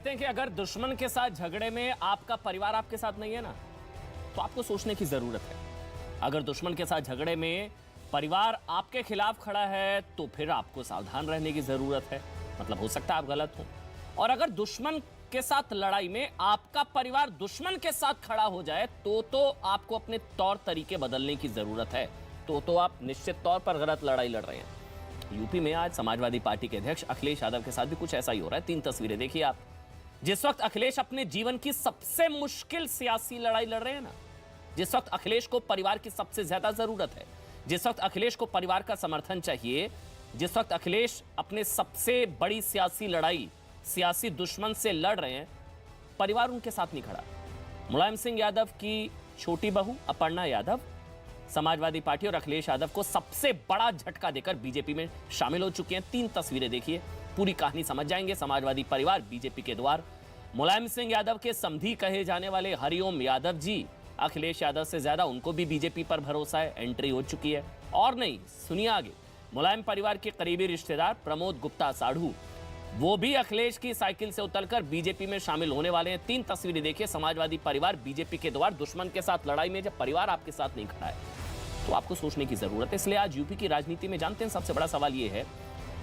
हैं कि अगर दुश्मन के साथ झगड़े में आपका परिवार आपके साथ नहीं है ना, तो आपको सोचने की जरूरत है। अगर दुश्मन के साथ झगड़े में परिवार आपके खिलाफ खड़ा है तो फिर आपको सावधान रहने की जरूरत है। मतलब हो सकता है आप गलत हो। और अगर दुश्मन के साथ लड़ाई में आपका परिवार दुश्मन के साथ खड़ा हो जाए तो आपको अपने तौर तरीके बदलने की जरूरत है। तो आप निश्चित तौर पर गलत लड़ाई लड़ रहे हैं। यूपी में आज समाजवादी पार्टी के अध्यक्ष अखिलेश यादव के साथ भी कुछ ऐसा ही हो रहा है। 3 तस्वीरें देखिए आप। जिस वक्त अखिलेश अपने जीवन की सबसे मुश्किल सियासी लड़ाई लड़ रहे हैं ना, जिस वक्त अखिलेश को परिवार की सबसे ज्यादा जरूरत है, जिस वक्त अखिलेश को परिवार का समर्थन चाहिए, जिस वक्त अखिलेश अपने सबसे बड़ी सियासी लड़ाई सियासी दुश्मन से लड़ रहे हैं, परिवार उनके साथ नहीं खड़ा। मुलायम सिंह यादव की छोटी बहू अपर्णा यादव समाजवादी पार्टी और अखिलेश यादव को सबसे बड़ा झटका देकर बीजेपी में शामिल हो चुके हैं। 3 तस्वीरें देखिए, पूरी कहानी समझ जाएंगे। समाजवादी परिवार बीजेपी के द्वार। मुलायम सिंह यादव के समधी कहे जाने वाले हरिओम यादव जी, अखिलेश यादव से ज्यादा उनको भी बीजेपी पर भरोसा है, एंट्री हो चुकी है। और नहीं, सुनिए आगे। मुलायम परिवार के करीबी रिश्तेदार प्रमोद गुप्ता साढ़ू, वो भी अखिलेश की साइकिल से उतरकर बीजेपी में शामिल होने वाले हैं। 3 तस्वीरें देखिए। समाजवादी परिवार बीजेपी के द्वार। दुश्मन के साथ लड़ाई में जब परिवार आपके साथ नहीं खड़ा है तो आपको सोचने की जरूरत है। इसलिए आज यूपी की राजनीति में जानते हैं सबसे बड़ा सवाल यह है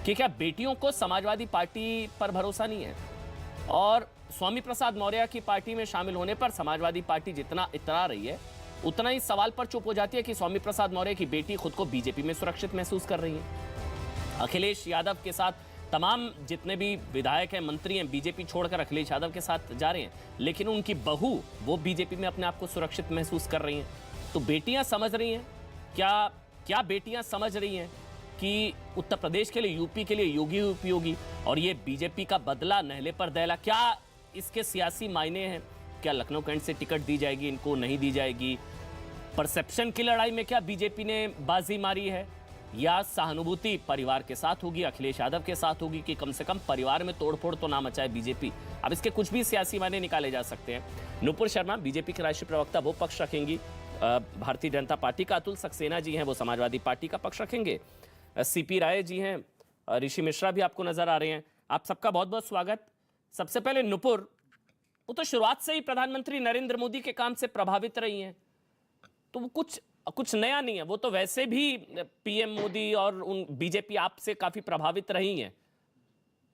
कि क्या बेटियों को समाजवादी पार्टी पर भरोसा नहीं है, और स्वामी प्रसाद मौर्य की पार्टी में शामिल होने पर समाजवादी पार्टी जितना इतरा रही है उतना ही सवाल पर चुप हो जाती है कि स्वामी प्रसाद मौर्य की बेटी खुद को बीजेपी में सुरक्षित महसूस कर रही है। अखिलेश यादव के साथ तमाम जितने भी विधायक हैं, मंत्री हैं, बीजेपी छोड़कर अखिलेश यादव के साथ जा रहे हैं, लेकिन उनकी बहू वो बीजेपी में अपने आप को सुरक्षित महसूस कर रही हैं। तो बेटियां समझ रही हैं, क्या बेटियां समझ रही हैं कि उत्तर प्रदेश के लिए, यूपी के लिए योगी उपयोगी और ये बीजेपी का बदला नहले पर दहला, क्या इसके सियासी मायने हैं? क्या लखनऊ कैंट से टिकट दी जाएगी, इनको नहीं दी जाएगी? परसेप्शन की लड़ाई में क्या बीजेपी ने बाजी मारी है, या सहानुभूति परिवार के साथ होगी, अखिलेश यादव के साथ होगी कि कम से कम परिवार में तोड़फोड़ तो ना मचाए बीजेपी? अब इसके कुछ भी सियासी मायने निकाले जा सकते हैं। नुपुर शर्मा बीजेपी के राष्ट्रीय प्रवक्ता वो पक्ष रखेंगी, भारतीय जनता पार्टी का अतुल सक्सेना जी हैं वो समाजवादी पार्टी का पक्ष रखेंगे, सीपी राय जी हैं, ऋषि मिश्रा भी आपको नजर आ रहे हैं। आप सबका बहुत बहुत स्वागत। सबसे पहले नुपुर, वो तो शुरुआत से ही प्रधानमंत्री नरेंद्र मोदी के काम से प्रभावित रही हैं, तो वो कुछ नया नहीं है। वो तो वैसे भी पीएम मोदी और उन बीजेपी आपसे काफी प्रभावित रही हैं,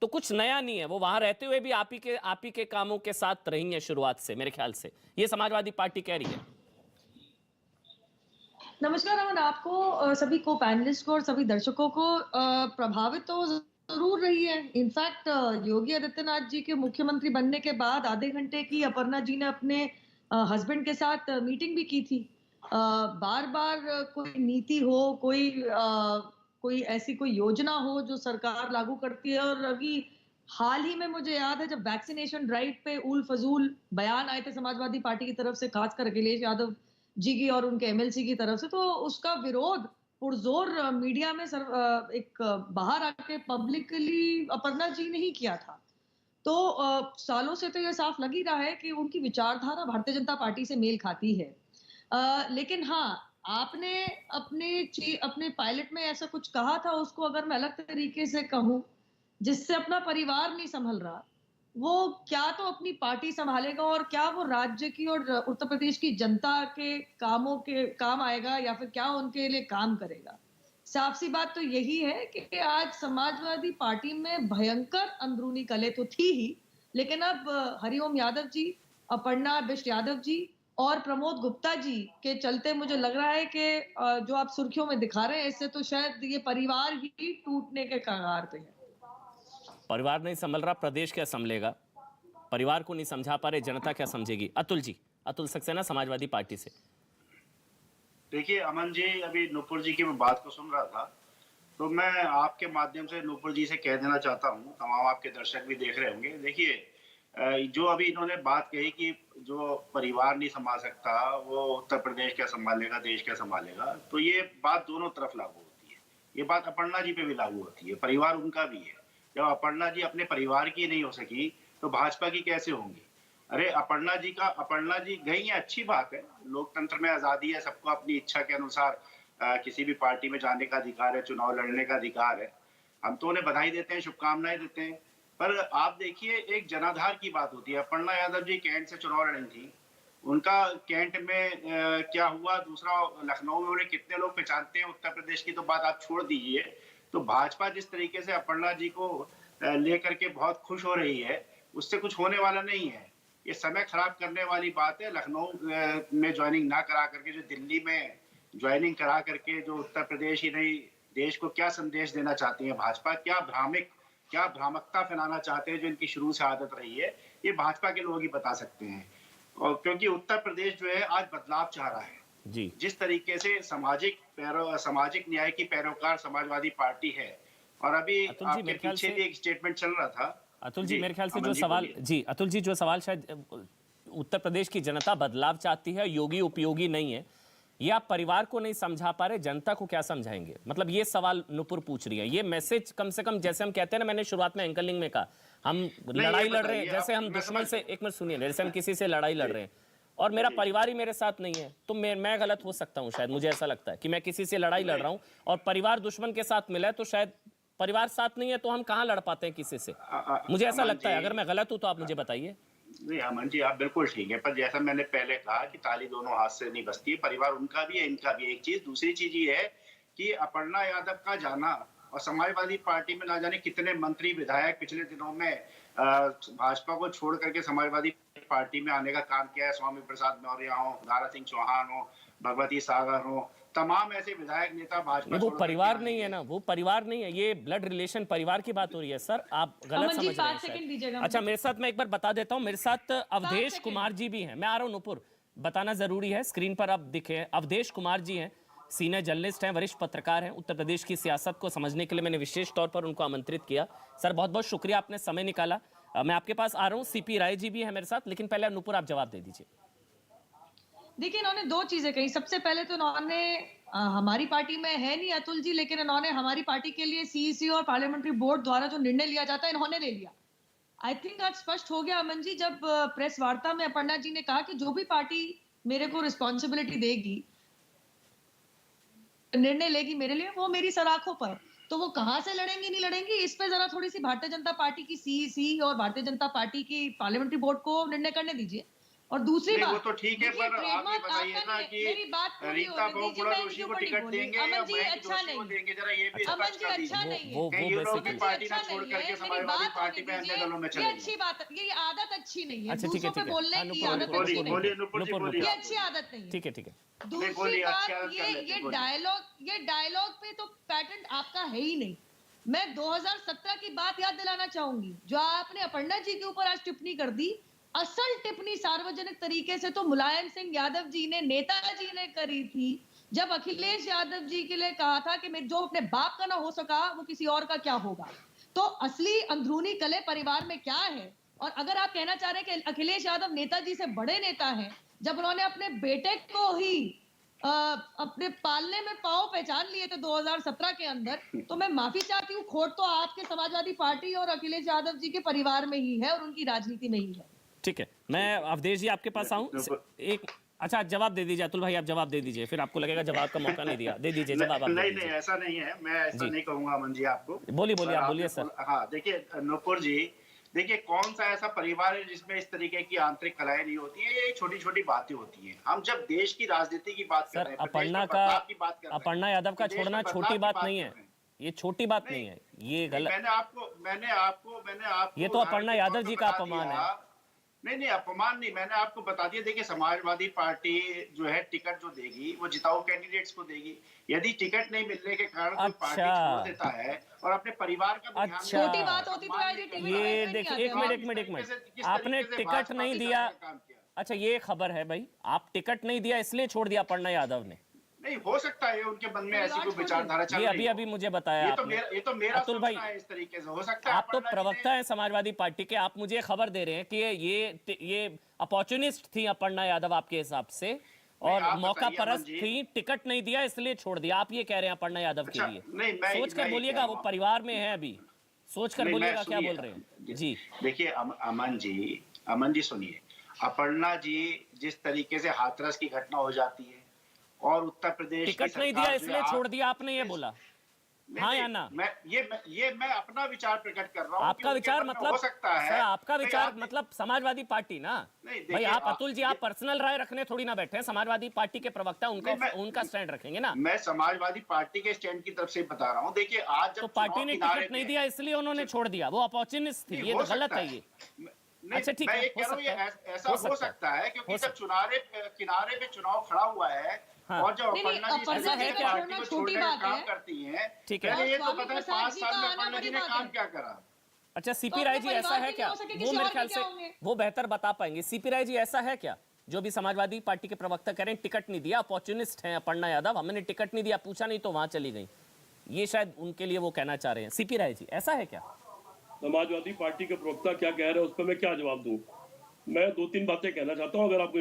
तो कुछ नया नहीं है। वो वहां रहते हुए भी आप ही के कामों के साथ रही हैं शुरुआत से, मेरे ख्याल से ये समाजवादी पार्टी कह रही है। नमस्कार अमन, आपको सभी को, पैनलिस्ट को और सभी दर्शकों को प्रभावित तो जरूर रही है। इनफैक्ट योगी आदित्यनाथ जी के मुख्यमंत्री बनने के बाद आधे घंटे की अपर्णा जी ने अपने हस्बैंड के साथ मीटिंग भी की थी। बार बार कोई नीति हो, कोई ऐसी कोई योजना हो जो सरकार लागू करती है, और अभी हाल ही में मुझे याद है जब वैक्सीनेशन ड्राइव पे उल फजूल बयान आए थे समाजवादी पार्टी की तरफ से, खासकर अखिलेश यादव जी की और उनके एमएलसी की तरफ से, तो उसका विरोध पुरजोर मीडिया में एक बाहर आके पब्लिकली अपर्णा जी ने ही किया था। तो सालों से तो ये साफ लग ही रहा है कि उनकी विचारधारा भारतीय जनता पार्टी से मेल खाती है। लेकिन हाँ, आपने अपने पायलट में ऐसा कुछ कहा था, उसको अगर मैं अलग तरीके से कहूं, जिससे अपना परिवार नहीं संभल रहा, वो क्या तो अपनी पार्टी संभालेगा और क्या वो राज्य की और उत्तर प्रदेश की जनता के काम आएगा, या फिर क्या उनके लिए काम करेगा? साफ सी बात तो यही है कि आज समाजवादी पार्टी में भयंकर अंदरूनी कलह तो थी ही, लेकिन अब हरिओम यादव जी, अपर्णा बिष्ट यादव जी और प्रमोद गुप्ता जी के चलते मुझे लग रहा है कि जो आप सुर्खियों में दिखा रहे हैं, इससे तो शायद ये परिवार ही टूटने के कगार पे है। परिवार नहीं संभल रहा, प्रदेश क्या संभलेगा? परिवार को नहीं समझा पा रहे, जनता क्या समझेगी? अतुल जी, अतुल सक्सेना समाजवादी पार्टी से। देखिए अमन जी, अभी नुपुर जी की मैं बात को सुन रहा था, तो मैं आपके माध्यम से नुपुर जी से कह देना चाहता हूँ, तमाम आपके दर्शक भी देख रहे होंगे। देखिए, जो अभी इन्होंने बात कही कि जो परिवार नहीं संभाल सकता वो उत्तर प्रदेश क्या संभालेगा, देश क्या संभालेगा, तो ये बात दोनों तरफ लागू होती है। ये बात अपर्णा जी पे भी लागू होती है, परिवार उनका भी है। जब अपर्णा जी अपने परिवार की नहीं हो सकी तो भाजपा की कैसे होंगी? अरे अपर्णा जी गई है, अच्छी बात है, लोकतंत्र में आजादी है, सबको अपनी इच्छा के अनुसार किसी भी पार्टी में जाने का अधिकार है, चुनाव लड़ने का अधिकार है। हम तो उन्हें बधाई देते हैं, शुभकामनाएं देते हैं, पर आप देखिए एक जनाधार की बात होती है। अपर्णा यादव जी कैंट से चुनाव लड़ी थी, उनका कैंट में क्या हुआ, दूसरा लखनऊ में उन्हें कितने लोग पहचानते हैं, उत्तर प्रदेश की तो बात आप छोड़ दीजिए। तो भाजपा जिस तरीके से अपर्णा जी को लेकर के बहुत खुश हो रही है, उससे कुछ होने वाला नहीं है। ये समय खराब करने वाली बात है। लखनऊ में ज्वाइनिंग ना करा करके जो दिल्ली में ज्वाइनिंग करा करके जो उत्तर प्रदेश ही नहीं देश को क्या संदेश देना चाहती है भाजपा, क्या भ्रामकता फैलाना चाहते हैं, जो इनकी शुरू से आदत रही है, ये भाजपा के लोग ही बता सकते हैं। और क्योंकि उत्तर प्रदेश जो है आज बदलाव चाह रहा है जी। जिस तरीके से सामाजिक न्याय की पैरोकार समाजवादी पार्टी है, और अभी अतुल जी, आपके मेरे ख्याल पीछे से भी एक स्टेटमेंट चल रहा था। अतुल जी, मेरे ख्याल से अमन जो जी सवाल बोलिए। जी अतुल जी, जो सवाल शायद उत्तर प्रदेश की जनता बदलाव चाहती है, योगी उपयोगी नहीं है, ये आप परिवार को नहीं समझा पा रहे, जनता को क्या समझाएंगे? मतलब ये सवाल नुपुर पूछ रही है, ये मैसेज कम से कम, जैसे हम कहते हैं ना, मैंने शुरुआत में एंकरिंग में कहा, हम लड़ाई लड़ रहे हैं, जैसे हम दुश्मन से, एक मिनट सुनिए, जैसे हम किसी से लड़ाई लड़ रहे हैं और मेरा परिवार ही मेरे साथ नहीं है, तो मैं गलत हो सकता हूं, शायद मुझे ऐसा लगता है कि मैं किसी से लड़ाई लड़ रहा हूं और परिवार दुश्मन के साथ मिला है, तो शायद परिवार साथ नहीं है तो हम कहां लड़ पाते हैं किसी से? मुझे ऐसा लगता है। अगर मैं गलत हूं तो आप मुझे बताइए। नहीं अमन जी, आप बिल्कुल ठीक है, पर जैसा मैंने पहले कहा कि ताली दोनों हाथ से नहीं बजती है। परिवार उनका भी है, इनका भी है। एक चीज, दूसरी चीज ये है कि अपर्णा यादव का जाना और समाजवादी पार्टी में ना जाने कितने मंत्री विधायक पिछले दिनों में भाजपा को छोड़ करके समाजवादी पार्टी में आने का काम किया है। स्वामी प्रसाद मौर्य हो, दारा सिंह चौहान हो, भगवती सागर हो, तमाम ऐसे विधायक नेता भाजपा वो परिवार नहीं है ना, वो परिवार नहीं है, ये ब्लड रिलेशन परिवार की बात हो रही है। सर आप गलत अमन जी, समझ रहे 5 सेकंड हैं दीजिएगा। अच्छा, मेरे साथ, मैं एक बार बता देता हूं, मेरे साथ अवधेश सेकंड। कुमार जी भी हैं। मैं आ रहा हूं नुपुर, बताना जरूरी है, स्क्रीन पर अब दिखे हैं। अवधेश कुमार जी हैं, सीनियर जर्नलिस्ट हैं, वरिष्ठ पत्रकार हैं। उत्तर प्रदेश की सियासत को समझने के लिए मैंने विशेष तौर पर उनको आमंत्रित किया। सर बहुत बहुत शुक्रिया, आपने समय निकाला। मैं आपके पास आ रहा हूँ। सीपी राय जी भी है मेरे साथ, लेकिन पहले नुपुर आप जवाब दे दीजिए। देखिए, इन्होंने 2 चीजें कही। सबसे पहले तो इन्होंने हमारी पार्टी में है नहीं अतुल जी, लेकिन इन्होंने हमारी पार्टी के लिए सीईसी और पार्लियामेंट्री बोर्ड द्वारा जो निर्णय लिया जाता है, इन्होंने ले लिया। आई थिंक आज स्पष्ट हो गया अमन जी, जब प्रेस वार्ता में अपर्णा जी ने कहा कि जो भी पार्टी मेरे को रिस्पॉन्सिबिलिटी देगी, निर्णय लेगी मेरे लिए, वो मेरी सलाखों पर। तो वो कहां से लड़ेंगी नहीं लड़ेंगी, इस पे जरा थोड़ी सी भारतीय जनता पार्टी की सीईसी और भारतीय जनता पार्टी की पार्लियामेंट्री बोर्ड को निर्णय करने दीजिए। और दूसरी बात, वो तो ठीक है, पर आप ये बताइए ना कि मेरी बात पूरी रीता होने दीजिए, बहुगुणा मैं जोशी इनके को ऊपर नहीं टिकट बोली। देंगे या अमन जी, मयंक अच्छा जोशी को नहीं। देंगे, जरा ये भी अमन स्पष्ट जी, कर अच्छा दीजिए। नहीं वो है। कहीं ये लोग भी बेसिकली पार्टी ना अच्छा छोड़ नहीं करके है, मेरी समाजवादी बात पार्टी होने में अन्य दीजिए। दलों में ये चले अच्छी बात, ये आदत अच्छी नहीं है। अच्छा, ठीक है, दूसरों ठीक पे है। बोलने हाँ, की नुपुर, आदत नुपुर, अच्छी नुपुर, नहीं है। बोलिए नुपुर जी, नुपुर, बोलिए। ये आप अच्छी आदत नहीं है। ठीक है, ठीक है। दूसरी बोलिए, अच्छी बात, आदत कर लेते हैं, ये बोलिए। डायलॉग पे तो पैटर्न आपका है ही नहीं। मैं 2017 की बात याद दिलाना चाहूंगी, जो आपने अपर्णा जी के ऊपर आज टिप्पणी कर दी। असल टिप्पणी सार्वजनिक तरीके से तो मुलायम सिंह यादव जी ने, नेताजी ने करी थी, जब अखिलेश यादव जी के लिए कहा था कि जो अपने बाप का ना हो सका, वो किसी और का क्या होगा। तो असली अंदरूनी कले परिवार में क्या है। और अगर आप कहना चाह रहे हैं कि अखिलेश यादव नेताजी से बड़े नेता हैं, जब उन्होंने अपने बेटे को ही अपने पालने में पांव पहचान लिए थे 2017 के अंदर, तो मैं माफी चाहती हूँ, खोट तो आपके समाजवादी पार्टी और अखिलेश यादव जी के परिवार में ही है और उनकी राजनीति में ही है। ठीक है, मैं अवधेश जी आपके पास आऊं। एक अच्छा जवाब दे दीजिए अतुल भाई, आप जवाब दे दीजिए, फिर आपको लगेगा जवाब का मौका नहीं दिया। दे दीजिए जवाब, आप नहीं नहीं, ऐसा नहीं है, मैं ऐसा नहीं कहूंगा अमन जी आपको। बोलिए बोलिए, आप बोलिए सर। हाँ देखिए नुपुर जी, देखिए कौन सा ऐसा परिवार है जिसमें इस तरीके की आंतरिक कलह नहीं होती है। ये छोटी छोटी बातें होती हैं। हम जब देश की राजनीति की बात कर रहे हैं, अपर्णा यादव का छोड़ना छोटी बात नहीं है, ये छोटी बात नहीं है, ये गलत। मैंने आपको ये तो अपर्णा यादव जी का अपमान है। नहीं, अपमान नहीं, मैंने आपको बता दिया। देखिए समाजवादी पार्टी जो है टिकट जो देगी वो जिताऊ कैंडिडेट्स को देगी। यदि टिकट नहीं मिलने के कारण कोई पार्टी छोड़ देता है और अपने परिवार का भी ध्यान, छोटी बात होती तो आज ये देखिए, एक मिनट, आपने टिकट नहीं दिया। अच्छा ये खबर है भाई, आप टिकट नहीं दिया इसलिए छोड़ दिया अपर्णा यादव ने। नहीं हो सकता है उनके मन में ऐसी कोई विचारधारा चल रही है। ये अभी मुझे बताया आपने। ये तो मेरा अतुल भाई, इस तरीके से हो सकता है। आप तो प्रवक्ता हैं समाजवादी पार्टी के, आप मुझे खबर दे रहे हैं कि ये अपॉर्चुनिस्ट थी अपर्णा यादव आपके हिसाब से, और मौका परस्त थी, टिकट नहीं दिया इसलिए छोड़ दिया, आप ये कह रहे हैं अपर्णा यादव के लिए। सोच कर बोलिएगा, वो परिवार में है, अभी सोच कर बोलिएगा क्या बोल रहे हैं जी। देखिए अमन जी सुनिए, अपर्णा जी जिस तरीके से हाथरस की घटना हो जाती है और उत्तर प्रदेश टिकट नहीं दिया इसलिए छोड़ दिया, आपने ये बोला। नहीं, हाँ नहीं, या ना? मैं अपना विचार प्रकट कर रहा हूँ आपका कि विचार उनके मन में मतलब हो सकता है। सर, आपका नहीं, विचार आप- मतलब समाजवादी पार्टी ना? नहीं, भाई देखिए, आप अतुल जी, आप ये- पर्सनल राय रखने थोड़ी ना बैठे हैं, समाजवादी पार्टी के प्रवक्ता, उनका नहीं, उनका स्टैंड रखेंगे ना। मैं समाजवादी पार्टी के स्टैंड की तरफ से बता रहा हूँ। देखिए, आज तो जब पार्टी चुनाव ने किनारे टिकट नहीं थे, दिया इसलिए उन्होंने छोड़ दिया, वो अपॉर्चुनिस्ट थी, नहीं ये हो तो गलत सकता है ये। नहीं, अच्छा ठीक मैं है, ये हो कह रहा हूँ, सकता है, ऐसा हो हो सकता सकता है, क्योंकि हो जब सकता किनारे पे चुनाव खड़ा हुआ है, हाँ। और जब नहीं, नहीं, अपर्णा जी अपर्णा ऐसा संजय है जी क्या? पार्टी को छोटी छोड़ने का बात काम है। करती हैं, ठीक है। पहले ये तो स्वामी पता है प्रसाद 5 जी साल का में आना अपर्णा बड़ी जी ने बात काम है। क्या करा। अच्छा सीपी तो राय अपने जी ऐसा परिवार है के क्या? लिए हो सके, वो किसी मेरे और ख्याल के से क्या होंगे? वो बेहतर बता पाएंगे। सीपी राय जी ऐसा है क्या, जो भी समाजवादी पार्टी के प्रवक्ता कह रहे हैं टिकट नहीं दिया, अपॉर्चुनिस्ट हैं अपर्णा यादव, हमने टिकट नहीं दिया, पूछा नहीं तो वहां चली गई, ये शायद उनके लिए वो कहना चाह रहे हैं। सीपी राय जी ऐसा है क्या? समाजवादी पार्टी के प्रवक्ता क्या कह रहे हैं उस पर मैं क्या जवाब दूं? मैं 2-3 बातें कहना चाहता हूं। अगर आपको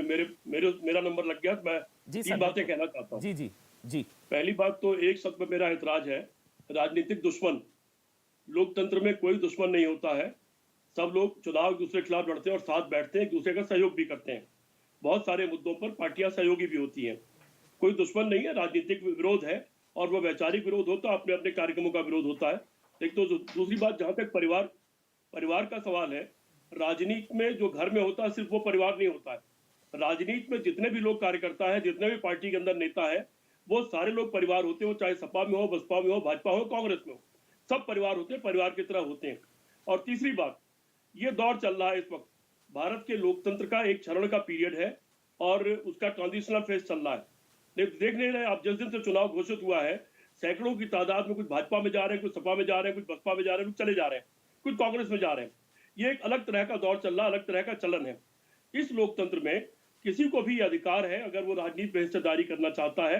मेरा नंबर लग गया तो मैं जी 3 सर, बातें बिल्कुल। कहना चाहता हूं। जी जी जी। पहली बात तो एक शब्द पे मेरा ऐतराज है, राजनीतिक दुश्मन। लोकतंत्र में कोई दुश्मन नहीं होता है। सब लोग चुनाव एक दूसरे के खिलाफ लड़ते हैं और साथ बैठते हैं, एक दूसरे का सहयोग भी करते हैं। बहुत सारे मुद्दों पर पार्टियां सहयोगी भी होती हैं। कोई दुश्मन नहीं है, राजनीतिक विरोध है, और वह वैचारिक विरोध होता है, अपने अपने कार्यक्रमों का विरोध होता है। एक तो दूसरी बात, जहां तक परिवार का सवाल है, राजनीति में जो घर में होता है सिर्फ वो परिवार नहीं होता है। राजनीति में जितने भी लोग कार्यकर्ता है, जितने भी पार्टी के अंदर नेता है, वो सारे लोग परिवार होते हैं। वो चाहे सपा में हो, बसपा में हो, भाजपा हो, कांग्रेस में हो, सब परिवार होते हैं, परिवार की तरह होते हैं। और तीसरी बात, ये दौर चल रहा है इस वक्त, भारत के लोकतंत्र का एक क्षरण का पीरियड है और उसका ट्रांजिशनल फेज चल रहा है। देख नहीं रहे आप, जिस दिन से चुनाव घोषित हुआ है, सैकड़ों की तादाद में कुछ भाजपा में जा रहे हैं, कुछ सपा में जा रहे हैं, कुछ बसपा में जा रहे हैं, कुछ चले जा रहे हैं, कुछ कांग्रेस में जा रहे हैं। ये एक अलग तरह का दौर चल रहा है, अलग तरह का चलन है। इस लोकतंत्र में किसी को भी अधिकार है, अगर वो राजनीति में हिस्सेदारी करना चाहता है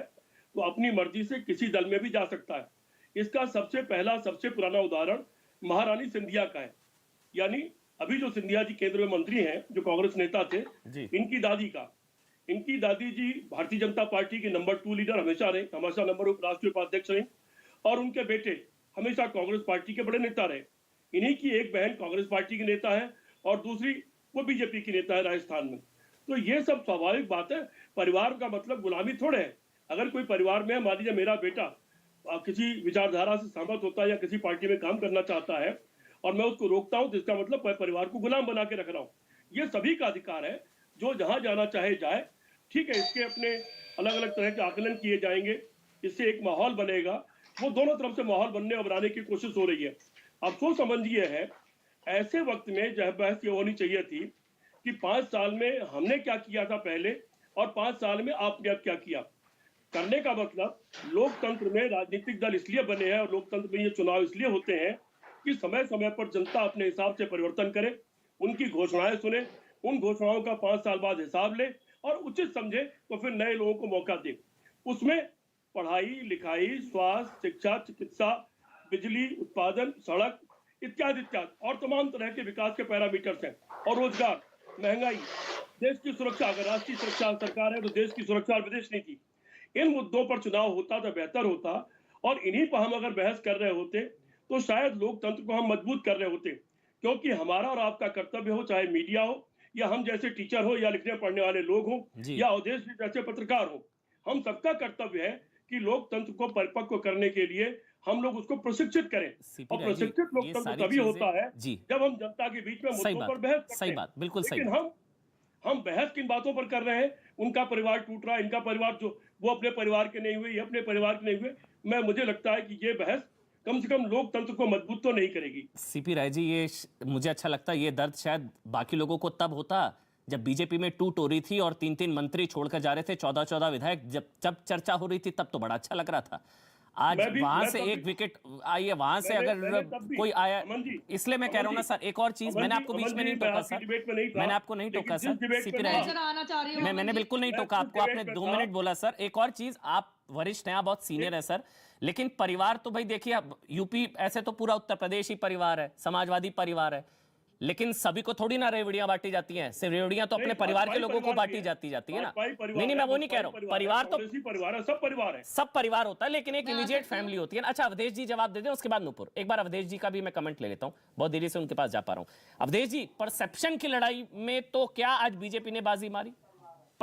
तो अपनी मर्जी से किसी दल में भी जा सकता है। इसका सबसे पहला, सबसे पुराना उदाहरण महारानी सिंधिया का है। यानी अभी जो सिंधिया जी केंद्र में मंत्री हैं, जो कांग्रेस नेता थे, इनकी दादी जी भारतीय जनता पार्टी के नंबर 2 लीडर हमेशा रहे, हमेशा नंबर 1 राष्ट्रीय उपाध्यक्ष रहे, और उनके बेटे हमेशा कांग्रेस पार्टी के बड़े नेता रहे। इन्हीं की एक बहन कांग्रेस पार्टी की नेता है और दूसरी वो बीजेपी की नेता है राजस्थान में। तो ये सब स्वाभाविक बात है। परिवार का मतलब गुलामी थोड़े है। अगर कोई परिवार में, मान लीजिए मेरा बेटा किसी विचारधारा से सहमत होता है या किसी पार्टी में काम करना चाहता है और मैं उसको रोकता हूं, तो इसका मतलब मैं परिवार को गुलाम बना के रख रहा हूं। ये सभी का अधिकार है, जो जहां जाना चाहे जाए। ठीक है, इसके अपने अलग अलग तरह के आकलन किए जाएंगे, इससे एक माहौल बनेगा। वो दोनों तरफ से माहौल बनने और बनाने की कोशिश हो रही है। अब सोच समझिए है, ऐसे वक्त में जब बहस ये होनी चाहिए थी कि 5 साल में हमने क्या किया था पहले और 5 साल में आपने अब क्या किया। करने का मतलब, लोकतंत्र में राजनीतिक दल इसलिए बने हैं और लोकतंत्र में ये चुनाव इसलिए होते हैं कि समय समय पर जनता अपने हिसाब से परिवर्तन करे, उनकी घोषणाएं सुने, उन घोषणाओं का 5 साल बाद हिसाब ले और उचित समझे तो फिर नए लोगों को मौका दे। उसमें पढ़ाई लिखाई, स्वास्थ्य, शिक्षा, चिकित्सा, बिजली उत्पादन, सड़क इत्यादि इत्यादि और तमाम तरह के विकास के पैरामीटर्स हैं। और रोजगार, महंगाई, देश की सुरक्षा, अगर राष्ट्रीय सुरक्षा सरकार है तो देश की सुरक्षा और विदेश नीति, इन मुद्दों पर चुनाव होता तो बेहतर होता। और इन्हीं पर हम अगर बहस कर रहे होते तो शायद लोकतंत्र को हम मजबूत कर रहे होते। क्योंकि हमारा और आपका कर्तव्य हो, चाहे मीडिया हो या हम जैसे टीचर हो या लिखने पढ़ने वाले लोग हो या अवधेश जी जैसे पत्रकार हो, हम सबका कर्तव्य है कि लोकतंत्र को परिपक्व करने के लिए हम लोग उसको प्रशिक्षित करें। और प्रशिक्षित लोकतंत्र तभी होता है जब हम जनता के बीच में मुद्दों पर बहस करते हैं। सही बात, बिल्कुल सही। लेकिन हम बहस किन बातों पर कर रहे हैं? उनका परिवार टूट रहा है, इनका परिवार, जो वो अपने परिवार के नहीं हुए, ये अपने परिवार के नहीं हुए। मुझे लगता है कि ये बहस कम से कम लोकतंत्र को मजबूत तो नहीं करेगी। सीपी राय जी, ये मुझे अच्छा लगता है, ये दर्द शायद बाकी लोगों को तब होता जब बीजेपी में टूट हो रही थी और 3-3 मंत्री छोड़कर जा रहे थे, 14-14 विधायक, जब चर्चा हो रही थी तब तो बड़ा अच्छा लग रहा था। आज वहां से एक विकेट आई है, वहां से अगर कोई आया, इसलिए मैं कह रहा हूं ना सर, एक और चीज, मैंने आपको बीच में नहीं टोका सर, मैंने आपको नहीं टोका सर सीपी राय जी, मैंने बिल्कुल नहीं टोका आपको, आपने 2 मिनट बोला सर। एक और चीज, आप वरिष्ठ हैं, आप बहुत सीनियर है सर, लेकिन परिवार तो भाई देखिए, यूपी ऐसे तो पूरा उत्तर प्रदेश ही परिवार है, समाजवादी परिवार है, लेकिन सभी को थोड़ी ना रेवड़ियां बांटी जाती हैं। सिर्फ रेवड़ियां तो अपने परिवार के लोगों को बांटी जाती है ना। नहीं, मैं वो नहीं कह रहा हूं, परिवार तो सब परिवार होता है, लेकिन एक इमीडिएट फैमिली होती है। अच्छा अवधेश जी जवाब दे दें, उसके बाद नूपुर। एक बार अवधेश जी का भी मैं कमेंट ले लेता हूं, बहुत देरी से उनके पास जा पा रहा हूं। अवधेश जी, परसेप्शन की लड़ाई में तो क्या आज बीजेपी ने बाजी मारी?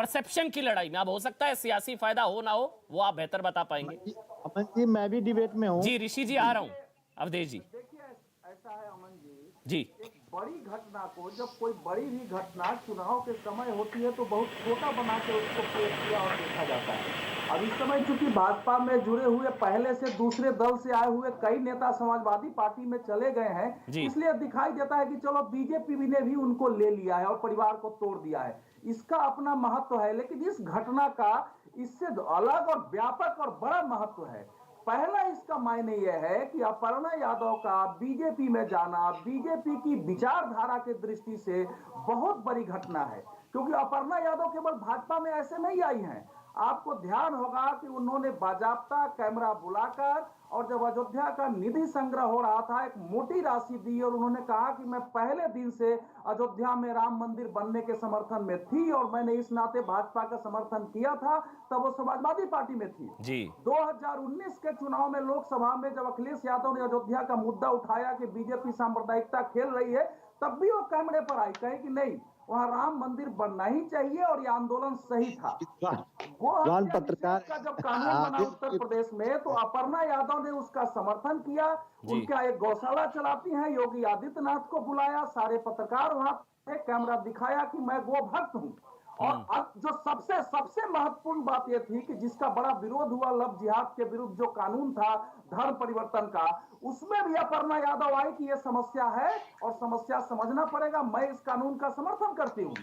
परसेप्शन की लड़ाई में। अब हो सकता है सियासी फायदा हो ना हो, वो आप बेहतर बता पाएंगे। अमन जी, मैं भी डिबेट में हूँ। जी ऋषि जी आ रहा हूँ, अवधेश जी। देखिए ऐसा है अमन जी एक बड़ी घटना को, जब कोई बड़ी भी घटना चुनाव के समय होती है तो बहुत छोटा बना के उसको पेश किया और देखा जाता है। अब इस समय चूंकि भाजपा में जुड़े हुए पहले से दूसरे दल से आए हुए कई नेता समाजवादी पार्टी में चले गए हैं, जी। इसलिए दिखाई देता है कि चलो बीजेपी ने भी उनको ले लिया है और परिवार को तोड़ दिया है। इसका अपना महत्व है, लेकिन इस घटना का इससे अलग और व्यापक और बड़ा महत्व है। पहला इसका मायने यह है कि अपर्णा यादव का बीजेपी में जाना बीजेपी की विचारधारा की दृष्टि से बहुत बड़ी घटना है, क्योंकि अपर्णा यादव केवल भाजपा में ऐसे नहीं आई हैं। आपको ध्यान होगा कि उन्होंने बाजाबता कैमरा बुलाकर और जब अयोध्या का निधि संग्रह हो रहा था एक मोटी राशि दी और उन्होंने कहा कि मैं पहले दिन से अयोध्या में राम मंदिर बनने के समर्थन में थी और मैंने इस नाते भाजपा का समर्थन किया था, तब वो समाजवादी पार्टी में थी। जी 2019 के चुनाव में लोकसभा में जब अखिलेश यादव ने अयोध्या का मुद्दा उठाया कि बीजेपी सांप्रदायिकता खेल रही है, तब भी वो कैमरे पर आई, कहे कि नहीं वहां राम मंदिर बनना ही चाहिए और ये आंदोलन सही था। जवान पत्रकार का जब कानून बना उत्तर प्रदेश में तो अपर्णा यादव ने उसका समर्थन किया। उनका एक गौशाला चलाती हैं, योगी आदित्यनाथ को बुलाया, सारे पत्रकार वहां थे, कैमरा दिखाया कि मैं गो भक्त हूं। और अब जो सबसे महत्वपूर्ण बात यह थी कि जिसका बड़ा विरोध हुआ लव जिहाद के विरुद्ध जो कानून था धर्म परिवर्तन का, उसमें भी अपर्णा यादव आई कि यह समस्या है और समस्या समझना पड़ेगा, मैं इस कानून का समर्थन करती हूँ।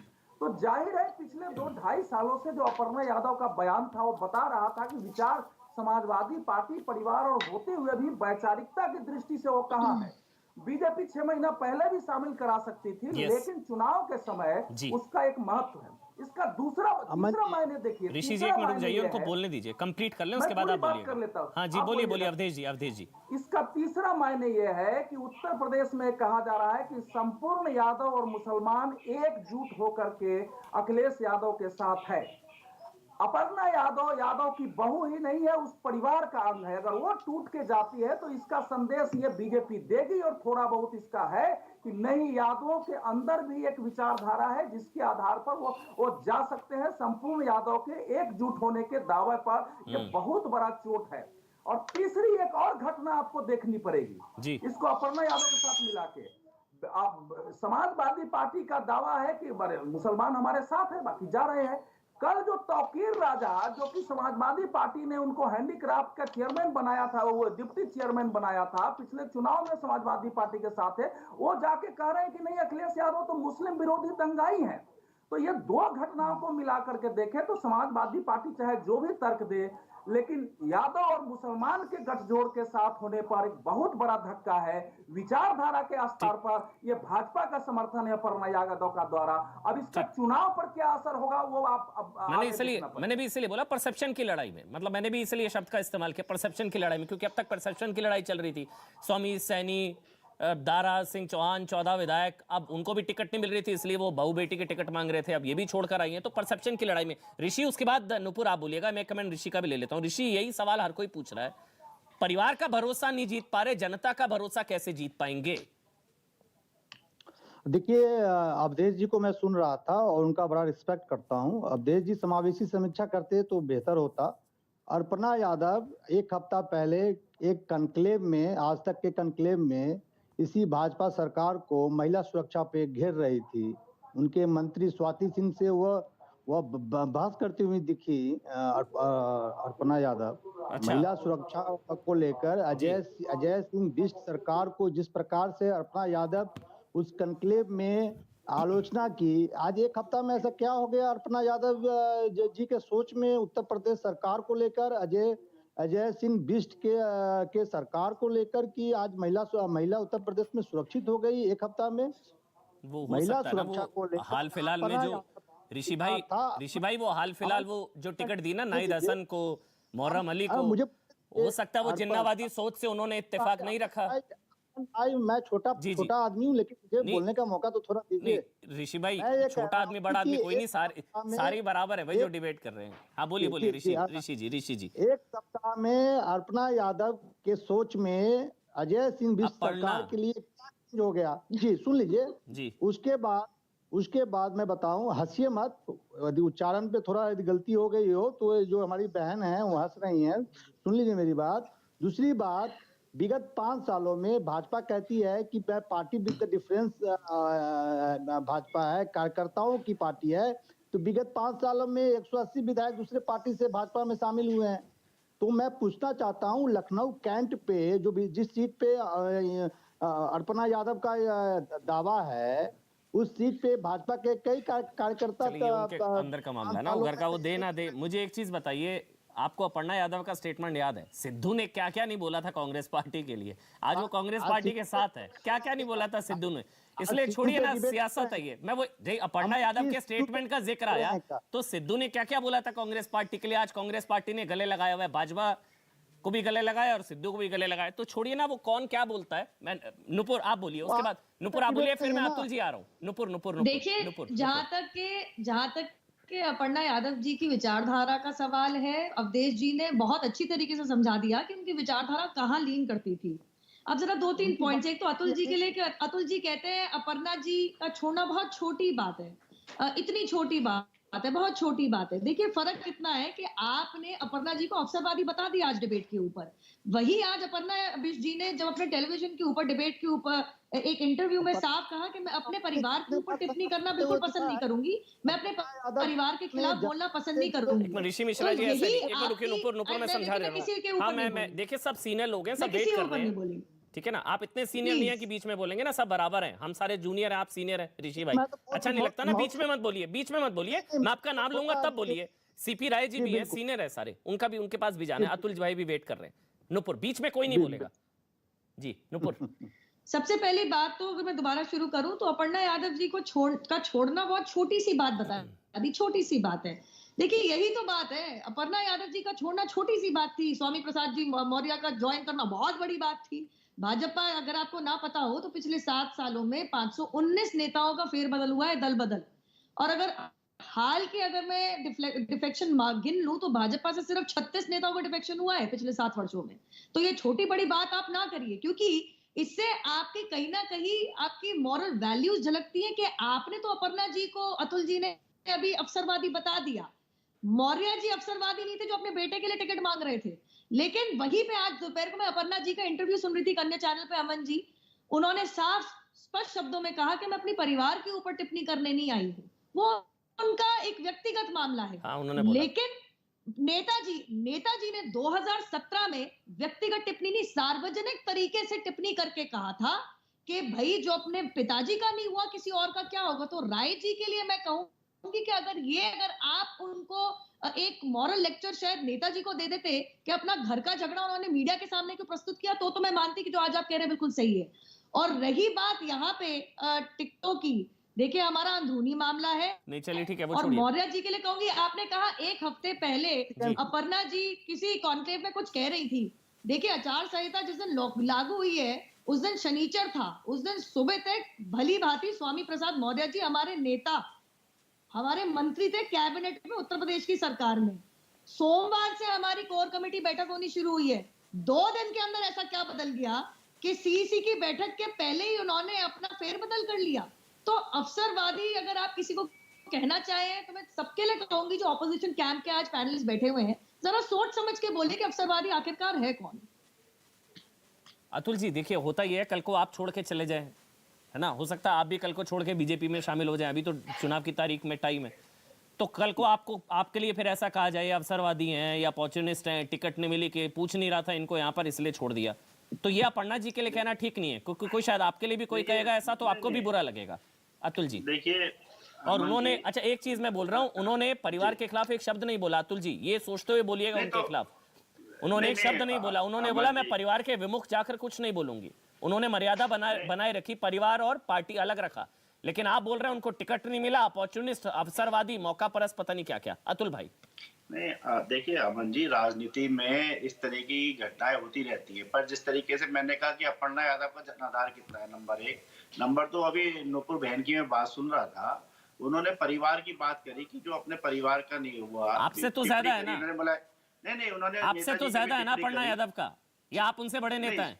तो जाहिर है पिछले 2-2.5 सालों से जो अपर्णा यादव का बयान था वो बता रहा था कि विचार समाजवादी पार्टी परिवार और होते हुए भी वैचारिकता की दृष्टि से वो कहाँ है। बीजेपी 6 महीना पहले भी शामिल करा सकती थी, लेकिन चुनाव के समय उसका एक महत्व है। इसका तीसरा मायने देखिए। ऋषि जी एक मिनट रुक जाइए, उनको बोलने दीजिए, कंप्लीट कर लें, उसके बाद आप बोलिए। हाँ जी बोलिए अवधेश जी। इसका तीसरा मायने यह है कि उत्तर प्रदेश में कहा जा रहा है कि संपूर्ण यादव और मुसलमान एकजुट होकर के अखिलेश यादव के साथ है। अपर्णा यादव की बहू ही नहीं है, उस परिवार का अंग है। अगर वो टूट के जाती है तो इसका संदेश ये बीजेपी देगी और थोड़ा बहुत इसका है कि नहीं, यादवों के अंदर भी एक विचारधारा है जिसके आधार पर वो जा सकते हैं। संपूर्ण यादव के एकजुट होने के दावे पर यह बहुत बड़ा चोट है। और तीसरी एक और घटना आपको देखनी पड़ेगी, इसको अपर्णा यादव के साथ मिला के। समाजवादी पार्टी का दावा है कि मुसलमान हमारे साथ है, बाकी जा रहे हैं। कल जो तौकीर राजा, जो कि समाजवादी पार्टी ने उनको हैंडीक्राफ्ट का चेयरमैन बनाया था, वो डिप्टी चेयरमैन बनाया था, पिछले चुनाव में समाजवादी पार्टी के साथ है, वो जाके कह रहे हैं कि नहीं अखिलेश यादव तो मुस्लिम विरोधी दंगाई हैं। तो ये दो घटनाओं को मिला करके देखें तो समाजवादी पार्टी चाहे जो भी तर्क दे, लेकिन यादव और मुसलमान के गठजोड़ के साथ होने पर एक बहुत बड़ा धक्का है। विचारधारा के स्तर पर यह भाजपा का समर्थन है अपर्णा यादव का द्वारा। अब इसका चुनाव पर क्या असर होगा वो मैंने भी इसलिए बोला परसेप्शन की लड़ाई में, मतलब मैंने भी इसलिए शब्द का इस्तेमाल किया परसेप्शन की लड़ाई में, क्योंकि अब तक परसेप्शन की लड़ाई चल रही थी। स्वामी सैनी, दारा सिंह चौहान 14 विधायक, अब उनको भी टिकट नहीं मिल रही थी इसलिए वो बहू बेटी के टिकट मांग रहे थे, अब ये भी छोड़कर आई हैं। तो परसेप्शन की लड़ाई में ऋषि, उसके बाद नुपुर आप बोलिएगा, मैं कमेंट ऋषि का भी ले लेता हूं। ऋषि, यही सवाल हर कोई पूछ रहा है, परिवार का भरोसा नहीं जीत पा रहे, जनता का भरोसा कैसे जीत पाएंगे? देखिए, अवधेश जी को मैं सुन रहा था और उनका बड़ा रिस्पेक्ट करता हूं। अवधेश जी समावेशी समीक्षा करते तो बेहतर होता। अपर्णा यादव एक हफ्ता पहले एक कॉन्क्लेव में, आज तक के कॉन्क्लेव में इसी भाजपा सरकार को महिला सुरक्षा पे घेर रही थी। उनके मंत्री स्वाति सिंह से वह बहस करती हुई दिखी अपर्णा यादव। महिला सुरक्षा को लेकर अजय सिंह बिष्ट सरकार को जिस प्रकार से अपर्णा यादव उस कॉन्क्लेव में आलोचना की, आज एक हफ्ता में ऐसा क्या हो गया अपर्णा यादव जी के सोच में उत्तर प्रदेश सरकार को लेकर, अजय सिंह बिष्ट के सरकार को लेकर कि आज महिला उत्तर प्रदेश में सुरक्षित हो गई एक हफ्ता में? वो महिला सुरक्षा को लेकर हाल फिलहाल में जो ऋषि भाई वो हाल फिलहाल वो जो टिकट दी ना नाहिद हसन को, मोहर्रम अली को, हो सकता है वो जिन्नावादी सोच से उन्होंने इत्तेफाक नहीं रखा। मैं छोटा आदमी हूँ, लेकिन मुझे बोलने का मौका तो थोड़ा दीजिए। ऋषि भाई, छोटा आदमी बड़ा आदमी कोई नहीं, सारी बराबर है भाई जो डिबेट कर रहे हैं। हाँ बोलिए ऋषि जी। एक सप्ताह में अपर्णा यादव के सोच में अजय सिंह बिष्ट सरकार के लिए हो गया जी, सुन लीजिए जी। उसके बाद उसके बाद मैं बताऊं, हंसिए मत, यदि उच्चारण पे थोड़ा यदि गलती हो गई हो तो ये जो हमारी बहन है वो हंस रही हैं, सुन लीजिए मेरी बात। दूसरी बात, विगत 5 सालों में भाजपा कहती है कि वह party with the difference Bhajpa है, कार्यकर्ताओं की पार्टी है। तो विगत 5 सालों में 180 विधायक दूसरे पार्टी से भाजपा में शामिल हुए हैं। तो मैं पूछना चाहता हूं, लखनऊ कैंट पे जो भी जिस सीट पे अर्पणा यादव का दावा है, उस सीट पे भाजपा के कई कार्यकर्ता चलिए, उनके अंदर का मामला ना, उधर का वो दे ना दे। मुझे एक चीज बताइए, आपको अपर्णा यादव का स्टेटमेंट याद है? सिद्धू ने क्या क्या नहीं बोला था कांग्रेस पार्टी के लिए? आज वो कांग्रेस पार्टी के साथ है, क्या क्या नहीं बोला था सिद्धू ने? इसलिए छोड़िए ना, सियासत है ये। मैं वो अपर्णा यादव के स्टेटमेंट का जिक्र आया तो सिद्धू ने क्या क्या बोला था कांग्रेस पार्टी के लिए? आज कांग्रेस पार्टी ने गले लगाया हुआ है, भाजपा को भी गले लगाया और सिद्धू को भी गले लगाया। तो छोड़िए ना, वो कौन क्या बोलता है। मैं नुपुर आप बोलिए, उसके बाद नुपुर आप बोलिए, फिर मैं अतुल जी आ रहा हूँ। नुपुर देखिए, जहां तक के अपर्णा यादव जी की विचारधारा का सवाल है, अवधेश जी ने बहुत अच्छी तरीके से समझा दिया कि उनकी विचारधारा कहाँ लीन करती थी। अब जरा 2-3 पॉइंट्स, एक तो अतुल जी के लिए कि अतुल जी कहते हैं अपर्णा जी का छोड़ना बहुत छोटी बात है, इतनी छोटी बात है, बहुत छोटी बात है। देखिए फर्क कितना है कि आपने अपर्णा जी को अवसरवादी बता दिया आज डिबेट के ऊपर। वही आज अपर्णा जी ने जब अपने टेलीविजन के ऊपर डिबेट के ऊपर एक इंटरव्यू में साफ कहा कि मैं अपने परिवार के ऊपर टिप्पणी करना बिल्कुल पसंद नहीं करूंगी, मैं अपने परिवार के खिलाफ बोलना पसंद नहीं करूंगी। ऋषि मिश्रा जी, ऐसे नहीं, एक मिनट रुकिए नुपुर, मैं समझा रहा हूँ। हाँ, मैं देखिए सब सीनियर लोग हैं, सब वेट कर रहे हैं, ठीक है ना? आप इतने सीनियर नहीं है कि बीच में बोलेंगे ना, सब बराबर हैं, हम सारे जूनियर हैं, आप सीनियर हैं ऋषि भाई। अच्छा नहीं लगता ना, बीच में मत बोलिए, बीच में मत बोलिए, मैं आपका नाम लूंगा तब बोलिए। सीपी राय जी भी है, सीनियर है सारे, उनका भी उनके पास भी जाना है, अतुल भाई भी वेट कर रहे हैं। नुपुर, बीच में कोई नहीं बोलेगा जी। नुपुर, सबसे पहली बात तो अगर मैं दोबारा शुरू करूं तो अपर्णा यादव जी को छोड़ना बहुत छोटी सी बात बता दी, छोटी सी बात है। देखिए यही तो बात है, अपर्णा यादव जी का छोड़ना छोटी सी बात थी, स्वामी प्रसाद जी मौर्य का ज्वाइन करना बहुत बड़ी बात थी। भाजपा, अगर आपको ना पता हो तो पिछले 7 सालों में 519 नेताओं का फेरबदल हुआ है, दल बदल। और अगर हाल के अगर मैं डिफेक्शन गिन लूं तो भाजपा से सिर्फ 36 नेताओं का डिफेक्शन हुआ है पिछले 7 वर्षों में। तो ये छोटी बड़ी बात आप ना करिए, क्योंकि इससे आपकी कहीं ना कहीं आपकी मॉरल वैल्यूज झलकती है कि आपने तो अपर्णा जी को, अतुल जी ने अभी अवसरवादी बता दिया। मौर्य जी अवसरवादी नहीं थे जो अपने बेटे के लिए टिकट मांग रहे थे। लेकिन वहीं पे आज दोपहर को मैं अपर्णा जी का इंटरव्यू सुन रही थी कन्या चैनल पे, अमन जी, उन्होंने साफ स्पष्ट शब्दों में कहा कि मैं अपनी परिवार के ऊपर टिप्पणी करने नहीं आई हूँ, वो उनका एक व्यक्तिगत मामला है। हाँ, उन्होंने बोला। लेकिन नेताजी ने 2017 में व्यक्तिगत टिप्पणी नहीं, सार्वजनिक तरीके से टिप्पणी करके कहा था कि भाई जो अपने पिताजी का नहीं हुआ किसी और का क्या होगा। तो राय जी के लिए मैं कहूंगी कि अगर आप उनको एक मॉरल लेक्चर शायद नेताजी को दे देते कि अपना घर का झगड़ा उन्होंने मीडिया के सामने क्यों प्रस्तुत किया, तो मैं मानती कि जो आज आप कह रहे हैं बिल्कुल सही है। और रही बात यहाँ पे टिकटॉक की, देखिए हमारा अंदरूनी मामला है। नहीं चलिए ठीक है, वो और छोड़िए। मौर्य जी के लिए कहूंगी, आपने कहा 1 हफ्ते पहले अपर्णा जी किसी कॉन्क्लेव में कुछ कह रही थी। देखिए आचार संहिता जिस दिन लागू हुई है उस दिन शनिचर था, उस दिन सुबह तक भली भांति स्वामी प्रसाद मौर्य जी हमारे नेता, हमारे मंत्री थे कैबिनेट में उत्तर प्रदेश की सरकार में। सोमवार से हमारी कोर कमेटी बैठक होनी शुरू हुई है। 2 दिन के अंदर ऐसा क्या बदल गया कि सीईसी की बैठक के पहले ही उन्होंने अपना फेरबदल कर लिया। तो अवसरवादी अगर आप किसी को कहना चाहें तो मैं सबके लिए कहूंगी जो ऑपोजिशन कैंप के आज पैनलिस्ट बैठे हुए हैं, जरा सोच समझ के बोलिए कि अवसरवादी आखिरकार है कौन। अतुल जी देखिए, होता ही है, कल को आप छोड़ के चले जाएं, है ना, हो सकता है आप भी कल को छोड़ के बीजेपी में शामिल हो जाएं, अभी तो चुनाव की तारीख में टाइम है। तो कल को आपके लिए फिर ऐसा कहा जाए अवसरवादी हैं या अपॉर्चुनिस्ट हैं, टिकट नहीं मिली कि पूछ नहीं रहा था इनको यहाँ पर इसलिए छोड़ दिया, तो ये अपर्णा जी के लिए कहना ठीक नहीं है, क्योंकि कोई शायद आपके लिए भी कोई कहेगा ऐसा तो आपको भी बुरा लगेगा। अतुल जी देखिए, और उन्होंने, अच्छा एक चीज मैं बोल रहा हूं, उन्होंने परिवार के खिलाफ एक शब्द नहीं बोला। अतुल जी ये सोचते हुए बोलिएगा उनके खिलाफ, उन्होंने एक शब्द नहीं बोला। उन्होंने बोला मैं परिवार के विमुख जाकर कुछ नहीं बोलूंगी। उन्होंने मर्यादा बनाए रखी, परिवार और पार्टी अलग रखा। लेकिन आप बोल रहे हैं उनको टिकट नहीं मिला, अपॉर्चुनिस्ट, अवसरवादी, मौका परस्त, पता नहीं क्या क्या। अतुल भाई नहीं, देखिए अमन जी, राजनीति में इस तरह की घटनाएं होती रहती है, पर जिस तरीके से मैंने कहा कि अपर्णा यादव का जनाधार कितना है, नंबर 1, नंबर 2, अभी नुपुर बहन की मैं बात सुन रहा था, उन्होंने परिवार की बात करी कि जो अपने परिवार का नहीं हुआ, आपसे तो ज्यादा है ना, उन्होंने बोला नहीं, उन्होंने आपसे तो ज्यादा है ना अपर्णा यादव का, या आप उनसे बड़े नेता हैं?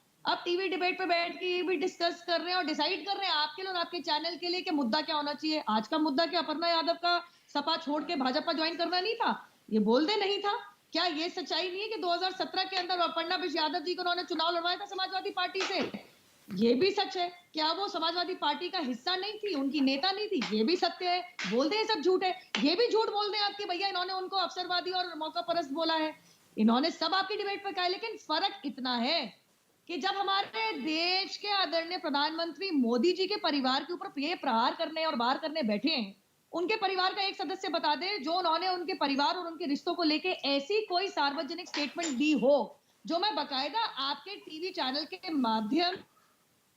अब टीवी डिबेट पे बैठ के ये भी डिस्कस कर रहे हैं और डिसाइड कर रहे हैं आपके लिए और आपके चैनल के लिए कि मुद्दा क्या होना चाहिए। आज का मुद्दा क्या अपर्णा यादव का सपा छोड़ के भाजपा ज्वाइन करना नहीं था? ये बोल दे नहीं था। क्या ये सच्चाई नहीं है कि 2017 के अंदर अपर्णा यादव जी को उन्होंने चुनाव लड़वाया था समाजवादी पार्टी से? ये भी सच है। क्या वो समाजवादी पार्टी का हिस्सा नहीं थी, उनकी नेता नहीं थी? ये भी सत्य है। बोल दे सब झूठ है। ये भी झूठ बोल दे आपके भैया इन्होंने उनको अवसरवादी और मौका परस्त बोला है। इन्होंने सब आपकी डिबेट पर कहा, लेकिन फर्क इतना है कि जब हमारे देश के आदरणीय प्रधानमंत्री मोदी जी के परिवार के ऊपर ये प्रहार करने और वार करने बैठे हैं, उनके परिवार का एक सदस्य बता दे जो उन्होंने उनके परिवार और उनके रिश्तों को लेके ऐसी कोई सार्वजनिक स्टेटमेंट दी हो जो मैं बकायदा आपके टीवी चैनल के माध्यम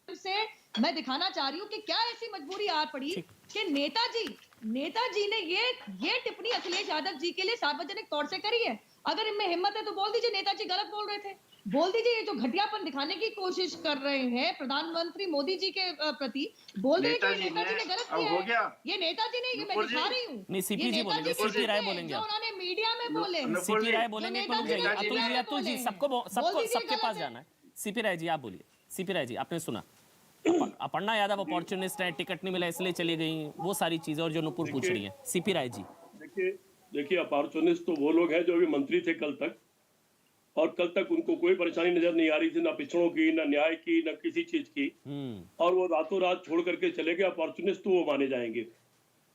से मैं दिखाना चाह रही हूँ कि क्या ऐसी मजबूरी आ पड़ी कि नेताजी ने ये टिप्पणी अखिलेश यादव जी के लिए सार्वजनिक तौर से करी है। अगर इनमें हिम्मत है तो बोल दीजिए नेताजी गलत बोल रहे थे। बोल दीजिए ये जो घटियापन दिखाने की कोशिश कर रहे हैं प्रधानमंत्री मोदी जी के प्रति, बोल दीजिए कि नेताजी ने गलत किया है। ये नेताजी ने, ये मैं दिखा रही हूँ। नहीं, सीपी जी बोलेंगे, सीपी राय बोलेंगे, उन्होंने मीडिया में बोले। सीपी राय बोलेंगे। अतुल जी सबके पास जाना है। सीपी राय जी आप बोलिए। सीपी राय जी आपने सुना अपर्णा यादव अपॉर्चुनिस्ट है, टिकट नहीं मिला इसलिए चली गई, वो सारी चीजें और जो नुपुर पूछ रही है। सीपी राय जी देखिए अपॉर्चुनिस्ट तो वो लोग हैं जो अभी मंत्री थे कल तक, और कल तक उनको कोई परेशानी नजर नहीं आ रही थी, ना पिछड़ों की, ना न्याय की, ना किसी चीज की, और वो रातों रात छोड़ करके चले गए। अपॉर्चुनिस्ट तो वो माने जाएंगे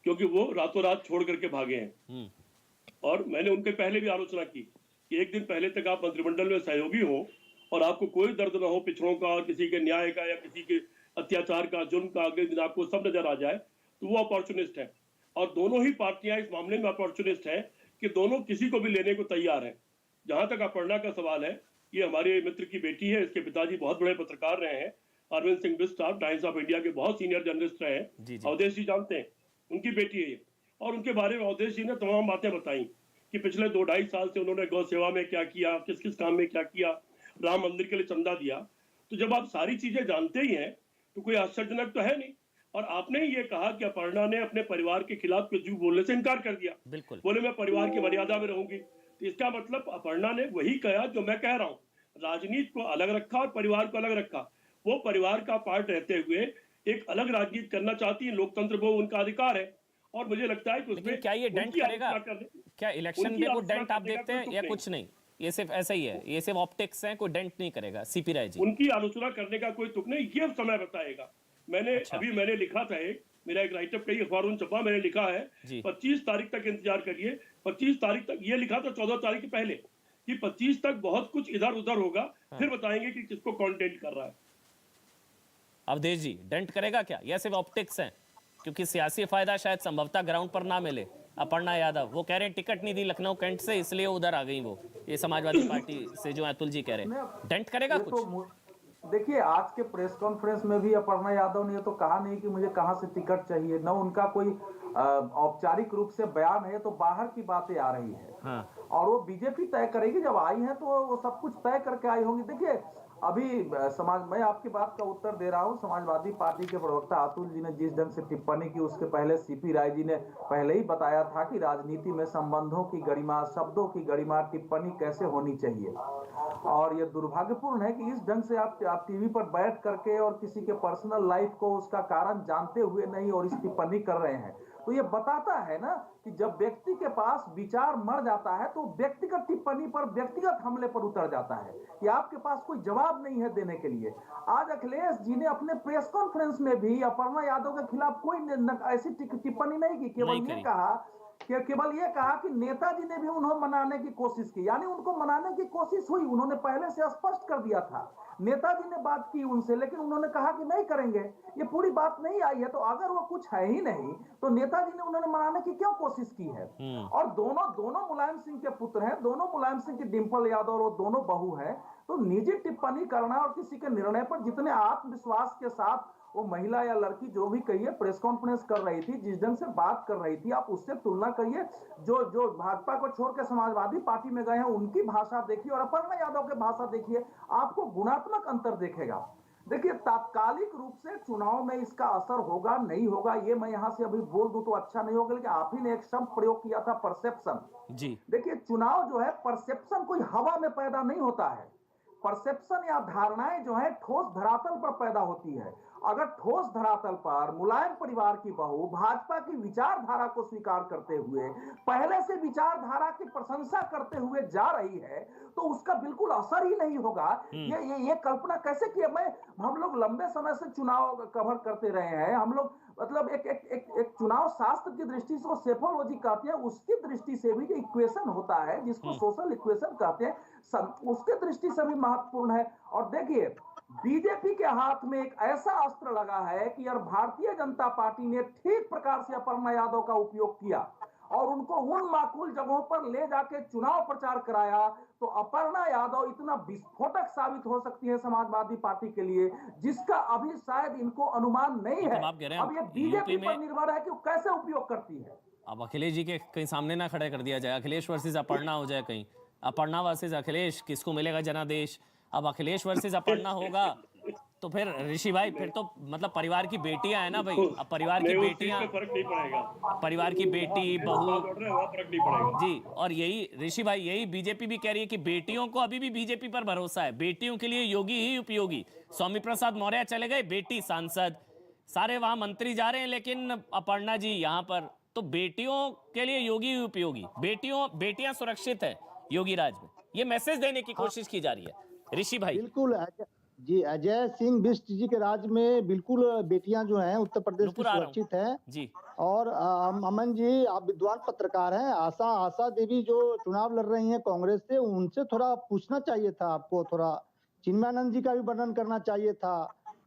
क्योंकि वो रातों रात छोड़ करके भागे हैं। और मैंने उनके पहले भी आलोचना की कि एक दिन पहले तक आप मंत्रिमंडल में सहयोगी हो और आपको कोई दर्द ना हो पिछड़ों का और किसी के न्याय का या किसी के अत्याचार का, जुर्म का, अगले दिन आपको सब नजर आ जाए, तो वो अपॉर्चुनिस्ट है। और दोनों ही पार्टियां इस मामले में अपॉर्चुनिस्ट है कि दोनों किसी को भी लेने को तैयार है। जहां तक अपर्णा का सवाल है, ये हमारे मित्र की बेटी है, इसके पिताजी बहुत बड़े पत्रकार रहे हैं, अरविंद सिंह बिष्ट साहब टाइम्स ऑफ इंडिया के बहुत सीनियर जर्नलिस्ट रहे हैं। अवधेश जी जानते हैं, उनकी बेटी है ये। और उनके बारे में अवधेश जी ने तमाम बातें बताई कि पिछले 2-2.5 साल से उन्होंने गौ सेवा में क्या किया, किस किस काम में क्या किया, राम मंदिर के लिए चंदा दिया। तो जब आप सारी चीजें जानते ही हैं तो कोई आश्चर्यजनक तो है नहीं। और आपने ये कहा कि अपर्णा ने अपने परिवार के खिलाफ कुछ झूठ बोलने से इनकार कर दिया। बिल्कुल बोले मैं परिवार की मर्यादा में रहूंगी। तो इसका मतलब अपर्णा ने वही कहा जो मैं कह रहा हूँ, राजनीति को अलग रखा और परिवार को अलग रखा। वो परिवार का पार्ट रहते हुए एक अलग राजनीति करना चाहती है, लोकतंत्र वो उनका अधिकार है। और मुझे लगता है कि उसमें क्या ये डेंट करेगा? क्या इलेक्शन में कोई डेंट आप देखते हैं या कुछ नहीं? ये सिर्फ ऐसा ही है, ये सिर्फ ऑप्टिक्स है, कोई डेंट नहीं करेगा। सीपी राय जी उनकी आलोचना करने का कोई तुक नहीं, ये समय बताएगा। मैंने लिखा था, मेरा एक राइटअप कई अखबारों में छपा, मैंने लिखा है 25 तारीख तक इंतजार करिए। 25 तारीख तक, ये लिखा था 14 तारीख के पहले कि 25 तक बहुत कुछ इधर उधर होगा, फिर बताएंगे कि किसको कंटेंट कर रहा है। अवधेश जी डेंट करेगा क्या? यह सिर्फ ऑप्टिक्स है, क्योंकि सियासी फायदा शायद संभवतः ग्राउंड पर ना मिले। अपर्णा यादव वो कह रहे हैं टिकट नहीं दी लखनऊ कैंट से, इसलिए उधर आ गई वो, ये समाजवादी पार्टी से जो अतुल जी कह रहे हैं। डेंट करेगा कुछ? देखिए आज के प्रेस कॉन्फ्रेंस में भी अपर्णा यादव ने तो कहा नहीं कि मुझे कहां से टिकट चाहिए, न उनका कोई औपचारिक रूप से बयान है, तो बाहर की बातें आ रही है। हाँ। और वो बीजेपी तय करेगी, जब आई है तो वो सब कुछ तय करके आई होंगी। देखिए अभी मैं आपकी बात का उत्तर दे रहा हूं। समाजवादी पार्टी के प्रवक्ता अतुल जी ने जिस ढंग से टिप्पणी की, उसके पहले सीपी राय जी ने पहले ही बताया था कि राजनीति में संबंधों की गरिमा, शब्दों की गरिमा, टिप्पणी कैसे होनी चाहिए। और ये दुर्भाग्यपूर्ण है कि इस ढंग से आप टीवी पर बैठ करके और किसी के पर्सनल लाइफ को, उसका कारण जानते हुए नहीं और इस टिप्पणी कर रहे हैं। तो ये बताता है ना कि जब व्यक्ति के पास विचार मर जाता है तो व्यक्तिगत टिप्पणी पर, व्यक्तिगत हमले पर उतर जाता है कि आपके पास कोई जवाब नहीं है देने के लिए। आज अखिलेश जी ने अपने प्रेस कॉन्फ्रेंस में भी अपर्णा यादव के खिलाफ कोई ऐसी टिप्पणी नहीं की, केवल ये कहा कि नेताजी ने भी उन्हें मनाने की कोशिश की, यानी उनको मनाने की कोशिश हुई। उन्होंने पहले से स्पष्ट कर दिया था, नेताजी ने बात की उनसे, लेकिन उन्होंने कहा कि नहीं करेंगे, ये पूरी बात नहीं आई है। तो अगर वो कुछ है ही नहीं तो नेताजी ने उन्होंने मनाने की क्यों कोशिश की है? और दोनों मुलायम सिंह के पुत्र हैं, दोनों मुलायम सिंह की डिंपल यादव और दोनों बहू हैं। तो निजी टिप्पणी करना और किसी के निर्णय पर जितने आत्मविश्वास के साथ वो महिला या लड़की जो भी कहिए प्रेस कॉन्फ्रेंस कर रही थी, जिस ढंग से बात कर रही थी, आप उससे तुलना करिए जो भाजपा को छोड़ के समाजवादी पार्टी में गए हैं उनकी भाषा देखिए और अपर्णा यादव की भाषा देखिए, आपको गुणात्मक अंतर देखेगा। देखिए तात्कालिक रूप से चुनाव में इसका असर होगा नहीं होगा ये मैं यहां से अभी बोल दूं तो अच्छा नहीं होगा, लेकिन आप ही ने एक शब्द प्रयोग किया था, परसेप्शन जी। देखिए चुनाव जो है परसेप्शन कोई हवा में पैदा नहीं होता है। परसेप्शन या धारणाएं जो है ठोस धरातल पर पैदा होती है। अगर ठोस धरातल पर मुलायम परिवार की बहू भाजपा की विचारधारा को स्वीकार करते हुए पहले से विचारधारा की प्रशंसा करते हुए जा रही है तो उसका बिल्कुल असर ही नहीं होगा। ये कल्पना कैसे की? हम लोग लंबे समय से चुनाव कवर करते रहे हैं। हम लोग मतलब एक चुनाव शास्त्र की दृष्टि से सेफोलॉजी कहते हैं, उसकी दृष्टि से भी जो इक्वेशन होता है जिसको सोशल इक्वेशन कहते हैं, उसके दृष्टि से भी महत्वपूर्ण है। और देखिए बीजेपी के हाथ में एक ऐसा अस्त्र लगा है कि यार भारतीय जनता पार्टी ने ठीक प्रकार से अपर्णा यादव का उपयोग किया और उनको उन माकूल जगहों पर ले जाके चुनाव प्रचार कराया, तो अपर्णा यादव इतना विस्फोटक साबित हो सकती है समाजवादी पार्टी के लिए जिसका अभी शायद इनको अनुमान नहीं है। अब ये बीजेपी पर निर्भर है कि वो कैसे उपयोग करती है। अब अखिलेश जी के कहीं सामने ना खड़े कर दिया जाए, अखिलेश वर्सेस अपर्णा हो जाए, कहीं अपर्णा वर्सेस अखिलेश, किसको मिलेगा जनादेश? अब अखिलेश वर्सेस अपर्णा होगा तो फिर ऋषि भाई फिर तो मतलब परिवार की बेटियां है ना भाई, अब परिवार की बेटियां, फर्क नहीं पड़ेगा, परिवार की बेटी बहू फर्क नहीं पड़ेगा जी। और यही ऋषि भाई, यही बीजेपी भी कह रही है कि बेटियों को अभी भी बीजेपी पर भरोसा है, बेटियों के लिए योगी ही उपयोगी। स्वामी प्रसाद मौर्य चले गए, बेटी सांसद, सारे वहां मंत्री जा रहे हैं, लेकिन अपर्णा जी यहाँ पर, तो बेटियों के लिए योगी ही उपयोगी, बेटियां सुरक्षित है योगी राज में, ये मैसेज देने की कोशिश की जा रही है ऋषि भाई। बिल्कुल जी, अजय सिंह बिष्ट जी के राज में बिल्कुल बेटियां जो हैं उत्तर प्रदेश की सुरक्षित हैं जी। और अमन जी, आप विद्वान पत्रकार हैं, आशा देवी जो चुनाव लड़ रही हैं कांग्रेस से, उनसे थोड़ा पूछना चाहिए था आपको, थोड़ा चिन्मयानंद जी का भी वर्णन करना चाहिए था,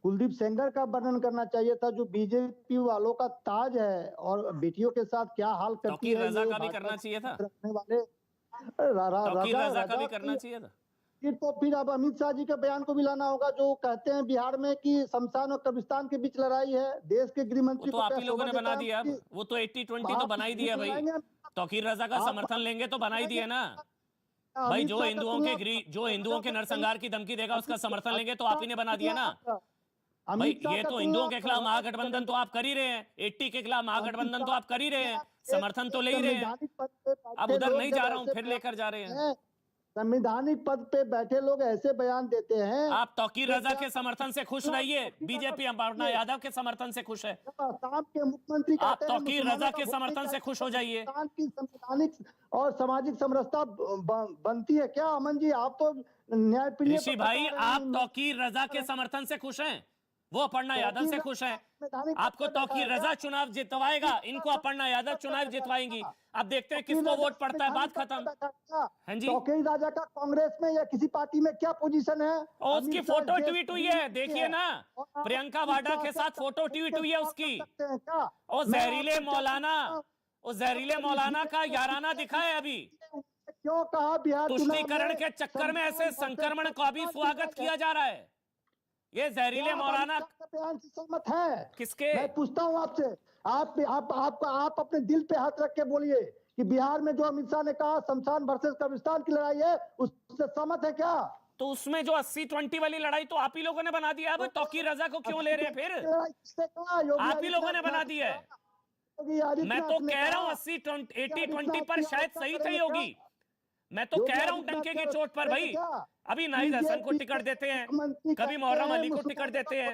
कुलदीप सेंगर का वर्णन करना चाहिए था, जो बीजेपी वालों का ताज है और बेटियों के साथ क्या हाल करती है। रजा का भी करना चाहिए था, रखने वाले रजा का भी करना चाहिए था। तो फिर अब अमित शाह जी के बयान को भी लाना होगा, जो कहते हैं बिहार में कि शमशान और कब्रिस्तान के बीच लड़ाई है। देश के गृह मंत्री तो आप ही लोगों ने बना दिया, अब वो तो 80-20 तो बना ही दिया भाई, तौकीर रजा का समर्थन लेंगे तो बना ही दिया ना भाई। जो हिंदुओं के नरसंहार की धमकी देगा उसका समर्थन लेंगे तो आप ही ने बना दिया ना भाई। ये तो हिंदुओं के खिलाफ महागठबंधन तो आप कर ही रहे हैं, 80 के खिलाफ महागठबंधन तो आप कर ही रहे हैं, समर्थन तो ले ही रहे हैं। अब उधर नहीं जा रहा हूं, फिर लेकर जा रहे हैं। संवैधानिक पद पे बैठे लोग ऐसे बयान देते हैं। आप तौकीर रजा के समर्थन से खुश रहिए, बीजेपी अपर्णा यादव के समर्थन से खुश है। आसाम के मुख्यमंत्री आप तौकीर रजा के समर्थन से खुश हो जाइए। की संवैधानिक और सामाजिक समरसता बनती है क्या अमन जी? आप तो न्यायप्रिय ऋषि भाई, आप तौकीर रजा के समर्थन से खुश हैं, वो अपर्णा यादव से खुश हैं। आपको तौकीर रजा चुनाव जितवाएगा, इनको अपर्णा यादव चुनाव जितवाएंगी। अब देखते हैं किसको वोट पड़ता है, बात खत्म। हाँ जी, तौकीर राजा का कांग्रेस में या किसी पार्टी में क्या पोजीशन है? और उसकी फोटो ट्वीट हुई है, देखिए ना, प्रियंका वाड्रा के साथ फोटो ट्वीट हुई है उसकी। और जहरीले मौलाना का याराना दिखा है अभी। क्यों कहा बिहार तुष्टीकरण के चक्कर में ऐसे संक्रमण का भी स्वागत किया जा रहा है? ये जहरीले मौलाना बयान से सहमत है? किसके? मैं पूछता हूँ आपसे, आप अपने दिल पे हाथ रख के बोलिए कि बिहार में जो अमित शाह ने कहा शमशान वर्सेस कब्रिस्तान की लड़ाई है, उससे सहमत है क्या? तो उसमें जो 80-20 वाली लड़ाई तो आप ही लोगों ने बना दिया। अब तौकीर रजा को क्यों ले रहे हैं फिर? आप ही लोगों ने बना दिया है। मैं तो कह रहा हूँ 80-20 पर शायद सही थे योगी। मैं तो कह रहा हूँ डंके की चोट पर भाई। अभी नाहिद हसन को टिकट देते हैं, कभी मोहर्रम अली को टिकट देते हैं।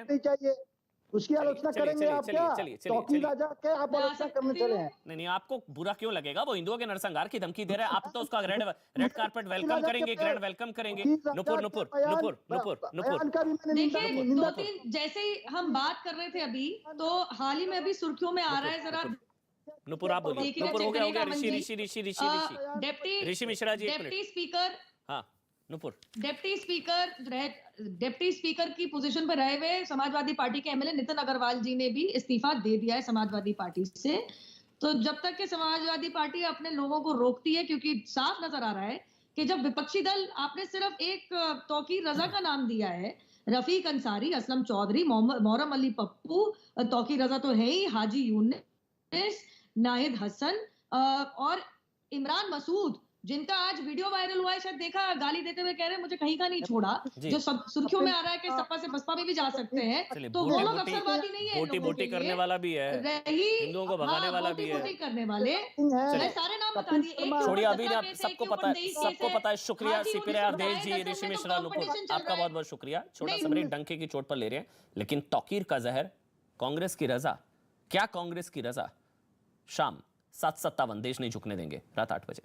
उसकी आलोचना करेंगे आप क्या? तौकीर राजा के आप आलोचना करने चले हैं? नहीं, आपको बुरा क्यों लगेगा? वो हिंदुओं के नरसंहार की धमकी दे रहे हैं, आप तो उसका रेड कार्पेट वेलकम करेंगे, ग्रैंड वेलकम करेंगे। नुपुर देखिए, 2-3 जैसे ही हम बात कर रहे थे अभी, तो हाल ही में अभी सुर्खियों में आ रहा है, जरा नुपुर आप बोलिए। नुपुर हो गया ऋषि मिश्रा जी, डिप्टी स्पीकर, हाँ नुपुर, डिप्टी स्पीकर की पोजीशन पर रहे हुए समाजवादी पार्टी के एमएलए नितिन अग्रवाल जी ने भी इस्तीफा दे दिया है समाजवादी पार्टी से। तो जब तक कि समाजवादी पार्टी अपने लोगों को रोकती है, क्योंकि साफ नजर आ रहा है कि जब विपक्षी दल, आपने सिर्फ एक तौकीर रजा का नाम दिया है, रफीक अंसारी, असलम चौधरी, मोहर्रम अली पप्पू, तौकीर रजा तो है ही, हाजी यूनिस, नाहिद हसन और इमरान मसूद जिनका आज वीडियो वायरल हुआ है, शायद देखा, गाली देते हुए कह रहे हैं मुझे कहीं का नहीं छोड़ा, जी। जो सब सुर्खियों में आ रहा है कि सपा से बसपा में भी जा सकते हैं, चलिए, तो वो लोग अवसरवादी नहीं है। बोटी बोटी करने वाला भी है, हिंदुओं को भगाने वाला भी है। बोटी करने वाले, चलिए। मैं सारे नाम बता दिए। एक छोड़िए, अभी सत्ता ना केस सबको के पता ऊपर है, नई सबको केस पता है। शुक्रिया हाथी सीपी उन्नीस राय सौ अवधेश जी, ढाई ऋषि में तो मिश्रा, नुपुर, competition चल आपका रहा है। बहुत बहुत शुक्रिया। छोटा सा नहीं, ब्रेक, डंके की चोट पर ले रहे हैं, लेकिन तौकीर का जहर, कांग्रेस की रजा, क्या कांग्रेस की रजा? शाम 7:57, देश नहीं झुकने देंगे, रात 8 बजे।